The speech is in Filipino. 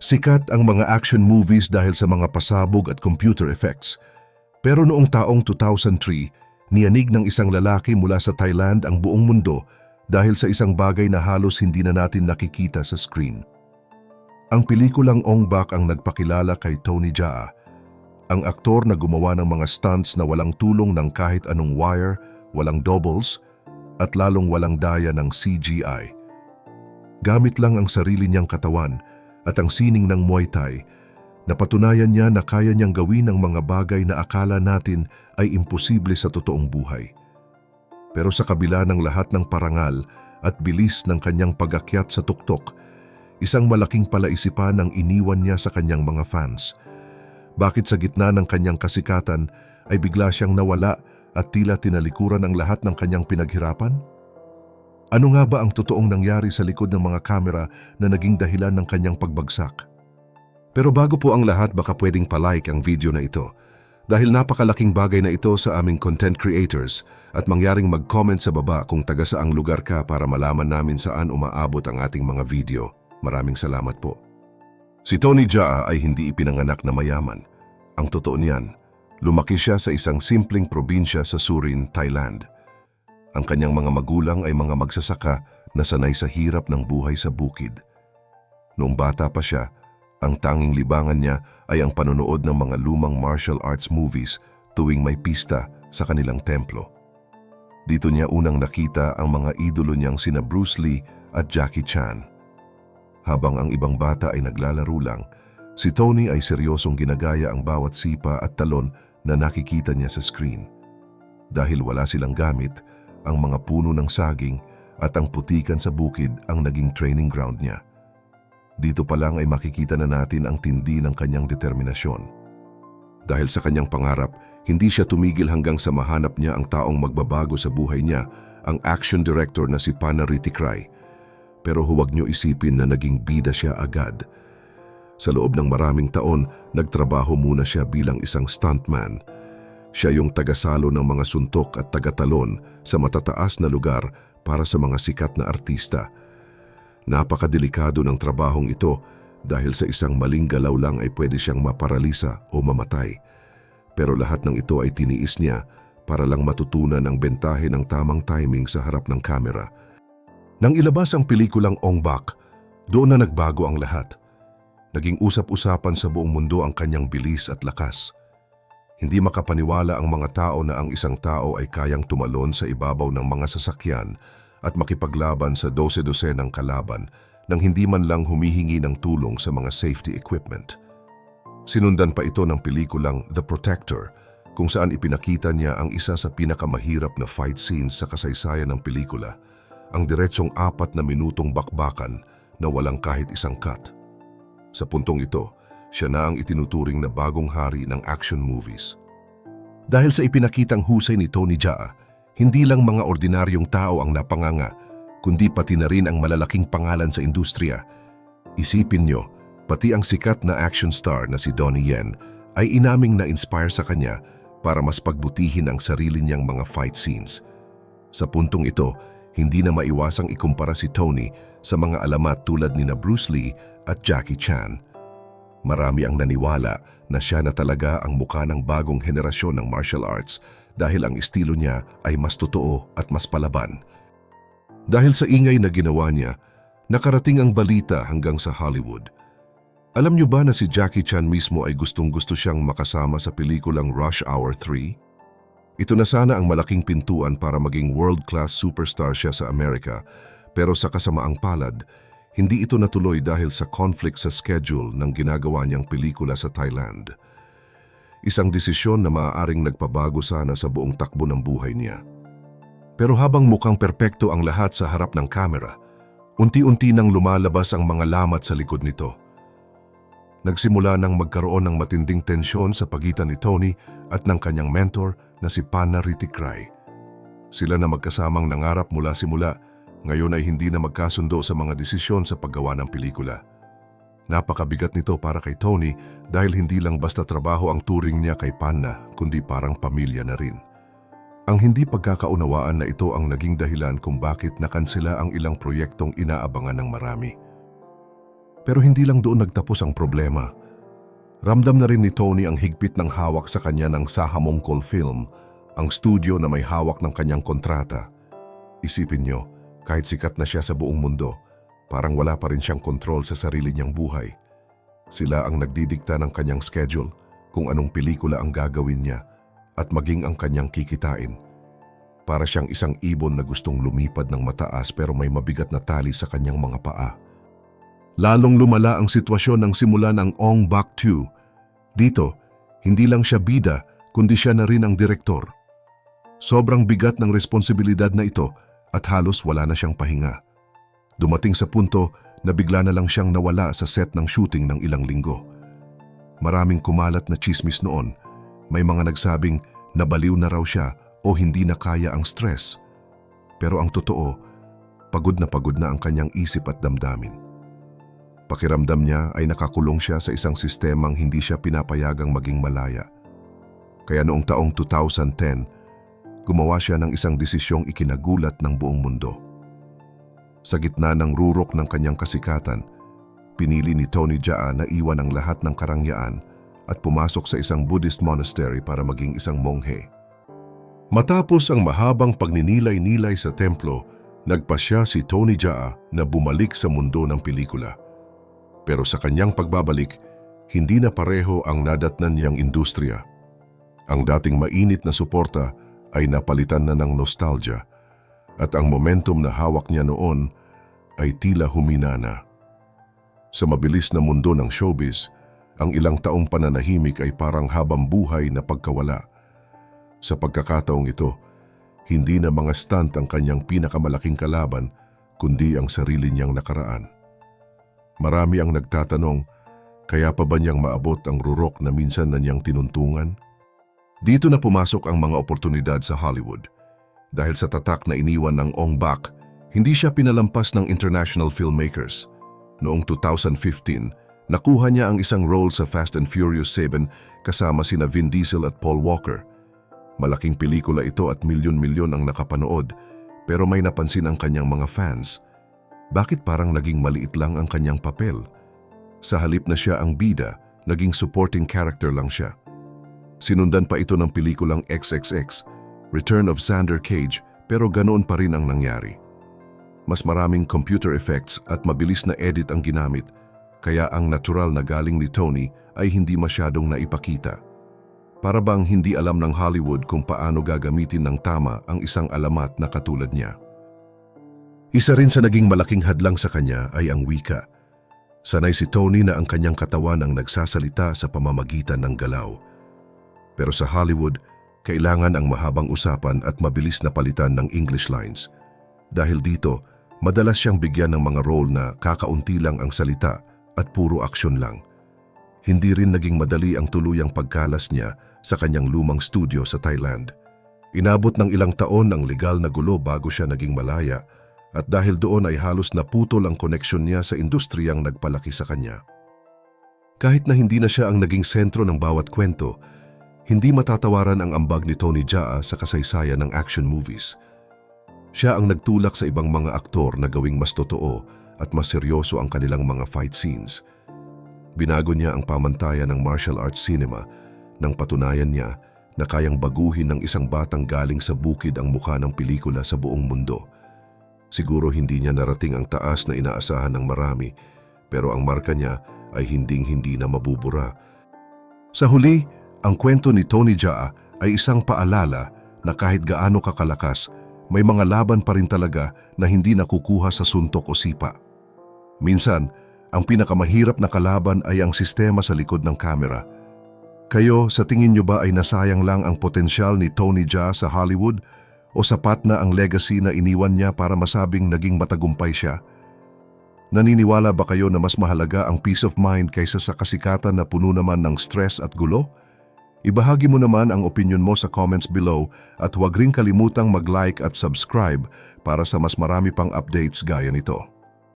Sikat ang mga action movies dahil sa mga pasabog at computer effects. Pero noong taong 2003, niyanig ng isang lalaki mula sa Thailand ang buong mundo dahil sa isang bagay na halos hindi na natin nakikita sa screen. Ang pelikulang Ong Bak ang nagpakilala kay Tony Jaa, ang aktor na gumawa ng mga stunts na walang tulong ng kahit anong wire, walang doubles, at lalong walang daya ng CGI. Gamit lang ang sarili niyang katawan at ang sining ng Muay Thai, napatunayan niya na kaya niyang gawin ang mga bagay na akala natin ay imposible sa totoong buhay. Pero sa kabila ng lahat ng parangal at bilis ng kanyang pag-akyat sa tuktok, isang malaking palaisipan ang iniwan niya sa kanyang mga fans. Bakit sa gitna ng kanyang kasikatan ay bigla siyang nawala at tila tinalikuran ang lahat ng kanyang pinaghirapan? Ano nga ba ang totoong nangyari sa likod ng mga kamera na naging dahilan ng kanyang pagbagsak? Pero bago po ang lahat, baka pwedeng palike ang video na ito dahil napakalaking bagay na ito sa aming content creators at mangyaring mag-comment sa baba kung taga saang lugar ka para malaman namin saan umaabot ang ating mga video. Maraming salamat po. Si Tony Jaa ay hindi ipinanganak na mayaman. Ang totoo niyan, lumaki siya sa isang simpleng probinsya sa Surin, Thailand. Ang kanyang mga magulang ay mga magsasaka na sanay sa hirap ng buhay sa bukid. Noong bata pa siya, ang tanging libangan niya ay ang panonood ng mga lumang martial arts movies tuwing may pista sa kanilang templo. Dito niya unang nakita ang mga idolo niyang sina Bruce Lee at Jackie Chan. Habang ang ibang bata ay naglalaro lang, si Tony ay seryosong ginagaya ang bawat sipa at talon na nakikita niya sa screen. Dahil wala silang gamit, ang mga puno ng saging at ang putikan sa bukid ang naging training ground niya. Dito pa lang ay makikita na natin ang tindi ng kanyang determinasyon. Dahil sa kanyang pangarap, hindi siya tumigil hanggang sa mahanap niya ang taong magbabago sa buhay niya, ang action director na si Pana Ritikrai. Pero huwag niyo isipin na naging bida siya agad. Sa loob ng maraming taon, nagtrabaho muna siya bilang isang stuntman. Siya yung tagasalo ng mga suntok at tagatalon sa matataas na lugar para sa mga sikat na artista. Napakadelikado ng trabahong ito dahil sa isang maling galaw lang ay pwede siyang maparalisa o mamatay. Pero lahat ng ito ay tiniis niya para lang matutunan ang bentahe ng tamang timing sa harap ng kamera. Nang ilabas ang pelikulang Ong Bak, doon na nagbago ang lahat. Naging usap-usapan sa buong mundo ang kanyang bilis at lakas. Hindi makapaniwala ang mga tao na ang isang tao ay kayang tumalon sa ibabaw ng mga sasakyan at makipaglaban sa dose-dosenang kalaban nang hindi man lang humihingi ng tulong sa mga safety equipment. Sinundan pa ito ng pelikulang The Protector, kung saan ipinakita niya ang isa sa pinakamahirap na fight scenes sa kasaysayan ng pelikula, ang diretsong 4 na minutong bakbakan na walang kahit isang cut. Sa puntong ito, siya na ang itinuturing na bagong hari ng action movies. Dahil sa ipinakitang husay ni Tony Jaa, hindi lang mga ordinaryong tao ang napanganga, kundi pati na rin ang malalaking pangalan sa industriya. Isipin nyo, pati ang sikat na action star na si Donnie Yen ay inaming na-inspire sa kanya para mas pagbutihin ang sarili niyang mga fight scenes. Sa puntong ito, hindi na maiwasang ikumpara si Tony sa mga alamat tulad ni Bruce Lee at Jackie Chan. Marami ang naniwala na siya na talaga ang mukha ng bagong henerasyon ng martial arts dahil ang estilo niya ay mas totoo at mas palaban. Dahil sa ingay na ginawa niya, nakarating ang balita hanggang sa Hollywood. Alam niyo ba na si Jackie Chan mismo ay gustong-gusto siyang makasama sa pelikulang Rush Hour 3? Ito na sana ang malaking pintuan para maging world-class superstar siya sa Amerika, pero sa kasamaang palad, hindi ito natuloy dahil sa conflict sa schedule ng ginagawa niyang pelikula sa Thailand. Isang desisyon na maaaring nagpabago sana sa buong takbo ng buhay niya. Pero habang mukhang perpekto ang lahat sa harap ng kamera, unti-unti nang lumalabas ang mga lamat sa likod nito. Nagsimula nang magkaroon ng matinding tensyon sa pagitan ni Tony at ng kanyang mentor na si Pana Ritikrai. Sila na magkasamang nangarap mula simula, ngayon ay hindi na magkasundo sa mga desisyon sa paggawa ng pelikula. Napakabigat nito para kay Tony dahil hindi lang basta trabaho ang turing niya kay Pana, kundi parang pamilya na rin. Ang hindi pagkakaunawaan na ito ang naging dahilan kung bakit nakansela ang ilang proyektong inaabangan ng marami. Pero hindi lang doon nagtapos ang problema. Ramdam na rin ni Tony ang higpit ng hawak sa kanya ng Sahamongkol Film, ang studio na may hawak ng kanyang kontrata. Isipin nyo, kahit sikat na siya sa buong mundo, parang wala pa rin siyang kontrol sa sarili niyang buhay. Sila ang nagdidikta ng kanyang schedule, kung anong pelikula ang gagawin niya, at maging ang kanyang kikitain. Para siyang isang ibon na gustong lumipad ng mataas pero may mabigat na tali sa kanyang mga paa. Lalong lumala ang sitwasyon ng simula ng Ong Bak-tu. Dito, hindi lang siya bida, kundi siya na rin ang direktor. Sobrang bigat ng responsibilidad na ito at halos wala na siyang pahinga. Dumating sa punto na bigla na lang siyang nawala sa set ng shooting ng ilang linggo. Maraming kumalat na tsismis noon. May mga nagsabing nabaliw na raw siya o hindi na kaya ang stress. Pero ang totoo, pagod na ang kanyang isip at damdamin. Pakiramdam niya ay nakakulong siya sa isang sistemang hindi siya pinapayagang maging malaya. Kaya noong taong 2010, gumawa siya ng isang desisyong ikinagulat ng buong mundo. Sa gitna ng rurok ng kanyang kasikatan, pinili ni Tony Jaa na iwan ang lahat ng karangyaan at pumasok sa isang Buddhist monastery para maging isang monghe. Matapos ang mahabang pagninilay-nilay sa templo, nagpasya si Tony Jaa na bumalik sa mundo ng pelikula. Pero sa kanyang pagbabalik, hindi na pareho ang nadatnan niyang industriya. Ang dating mainit na suporta ay napalitan na ng nostalgia at ang momentum na hawak niya noon ay tila humina na. Sa mabilis na mundo ng showbiz, ang ilang taong pananahimik ay parang habang buhay na pagkawala. Sa pagkakataong ito, hindi na mga stunt ang kanyang pinakamalaking kalaban, kundi ang sarili niyang nakaraan. Marami ang nagtatanong, kaya pa ba niyang maabot ang rurok na minsan na niyang tinuntungan? Dito na pumasok ang mga oportunidad sa Hollywood. Dahil sa tatak na iniwan ng Ong Bak, hindi siya pinalampas ng international filmmakers. Noong 2015, nakuha niya ang isang role sa Fast and Furious 7 kasama sina Vin Diesel at Paul Walker. Malaking pelikula ito at milyon-milyon ang nakapanood, pero may napansin ang kanyang mga fans. Bakit parang naging maliit lang ang kanyang papel? Sa halip na siya ang bida, naging supporting character lang siya. Sinundan pa ito ng pelikulang XXX, Return of Xander Cage, pero ganoon pa rin ang nangyari. Mas maraming computer effects at mabilis na edit ang ginamit, kaya ang natural na galing ni Tony ay hindi masyadong naipakita. Para bang hindi alam ng Hollywood kung paano gagamitin ng tama ang isang alamat na katulad niya. Isa rin sa naging malaking hadlang sa kanya ay ang wika. Sanay si Tony na ang kanyang katawan ang nagsasalita sa pamamagitan ng galaw. Pero sa Hollywood, kailangan ang mahabang usapan at mabilis na palitan ng English lines. Dahil dito, madalas siyang bigyan ng mga role na kakaunti lang ang salita at puro aksyon lang. Hindi rin naging madali ang tuluyang pagkalas niya sa kanyang lumang studio sa Thailand. Inabot ng ilang taon ang legal na gulo bago siya naging malaya, at dahil doon ay halos naputol ang koneksyon niya sa industriyang nagpalaki sa kanya. Kahit na hindi na siya ang naging sentro ng bawat kwento, hindi matatawaran ang ambag ni Tony Jaa sa kasaysayan ng action movies. Siya ang nagtulak sa ibang mga aktor na gawing mas totoo at mas seryoso ang kanilang mga fight scenes. Binago niya ang pamantayan ng martial arts cinema nang patunayan niya na kayang baguhin ng isang batang galing sa bukid ang mukha ng pelikula sa buong mundo. Siguro hindi niya narating ang taas na inaasahan ng marami, pero ang marka niya ay hinding-hindi na mabubura. Sa huli, ang kwento ni Tony Jaa ay isang paalala na kahit gaano kakalakas, may mga laban pa rin talaga na hindi nakukuha sa suntok o sipa. Minsan, ang pinakamahirap na kalaban ay ang sistema sa likod ng kamera. Kayo, sa tingin niyo ba ay nasayang lang ang potensyal ni Tony Jaa sa Hollywood o sapat na ang legacy na iniwan niya para masabing naging matagumpay siya? Naniniwala ba kayo na mas mahalaga ang peace of mind kaysa sa kasikatan na puno naman ng stress at gulo? Ibahagi mo naman ang opinion mo sa comments below at huwag rin kalimutang mag-like at subscribe para sa mas marami pang updates gaya nito.